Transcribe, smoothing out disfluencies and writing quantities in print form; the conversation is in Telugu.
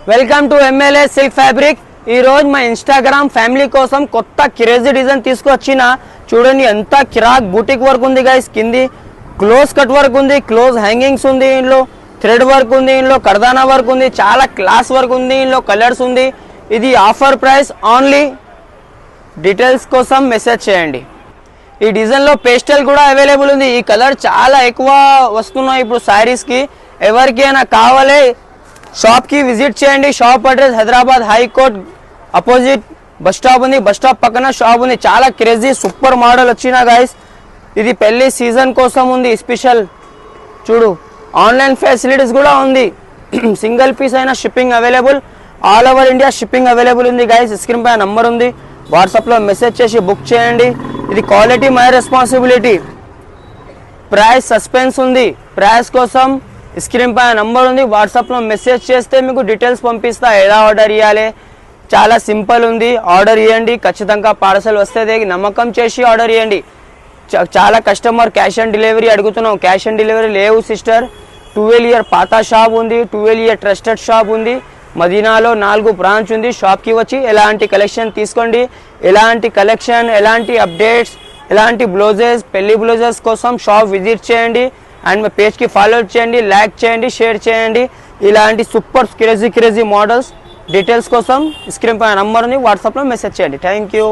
Welcome to MLA silk fabric. ఈ రోజు మా ఇన్స్టాగ్రామ్ ఫ్యామిలీ కోసం కొత్త క్రేజీ డిజైన్ తీసుకొచ్చిన. చూడండి ఎంత కిరాక్ బూటిక్ వర్క్ ఉంది గైస్. కింది క్లోజ్ కట్ వర్క్ ఉంది, క్లోజ్ హ్యాంగింగ్స్ ఉంది, ఇందులో థ్రెడ్ వర్క్ ఉంది, ఇందులో కర్దానా వర్క్ ఉంది, చాలా క్లాస్ వర్క్ ఉంది, ఇందులో కలర్స్ ఉంది. ఇది ఆఫర్ ప్రైస్ ఓన్లీ. డీటెయిల్స్ కోసం మెసేజ్ చేయండి. ఈ డిజైన్లో పేస్టల్ కూడా అవైలబుల్ ఉంది. ఈ కలర్ చాలా ఎక్కువ వస్తున్నాయి ఇప్పుడు శారీస్కి. ఎవరికైనా కావాలి షాప్కి విజిట్ చేయండి. Shop address Hyderabad high court opposite bus stop ఉంది. బస్ స్టాప్ పక్కన షాప్ ఉంది. చాలా క్రేజీ సూపర్ మోడల్ వచ్చిన గైస్. ఇది పెళ్లి సీజన్ కోసం ఉంది స్పెషల్. చూడు ఆన్లైన్ ఫెసిలిటీస్ కూడా ఉంది. సింగిల్ పీస్ అయినా shipping available. All over India shipping available ఉంది గైస్. స్క్రీన్ పై నంబర్ ఉంది, వాట్సాప్లో మెసేజ్ చేసి బుక్ చేయండి. ఇది quality my responsibility. Price suspense ఉంది. ప్రైస్ కోసం స్క్రీన్ పై నంబర్ ఉంది, వాట్సాప్లో మెసేజ్ చేస్తే మీకు డీటెయిల్స్ పంపిస్తా. ఎలా ఆర్డర్ ఇవ్వాలి చాలా సింపుల్ ఉంది. ఆర్డర్ ఇవ్వండి, ఖచ్చితంగా పార్సల్ వస్తుంది. నమ్మకం చేసి ఆర్డర్ ఇవ్వండి. చాలా కస్టమర్ క్యాష్ ఆన్ డెలివరీ అడుగుతున్నాం. క్యాష్ ఆన్ డెలివరీ లేవు సిస్టర్. 12 ఇయర్ పాత షాప్ ఉంది, 12 ఇయర్ ట్రస్టెడ్ షాప్ ఉంది. మదీనాలో 4 బ్రాంచ్ ఉంది. షాప్కి వచ్చి ఎలాంటి కలెక్షన్ తీసుకోండి. ఎలాంటి కలెక్షన్, ఎలాంటి అప్డేట్స్, ఎలాంటి బ్లౌజెస్, పెళ్లి బ్లౌజెస్ కోసం షాప్ విజిట్ చేయండి. అండ్ మా పేజ్కి ఫాలో చేయండి, లైక్ చేయండి, షేర్ చేయండి. ఇలాంటి సూపర్ క్రేజీ మోడల్స్ డీటెయిల్స్ కోసం స్క్రీన్ పై నంబర్ ఉంది, వాట్సాప్లో మెసేజ్ చేయండి. Thank you.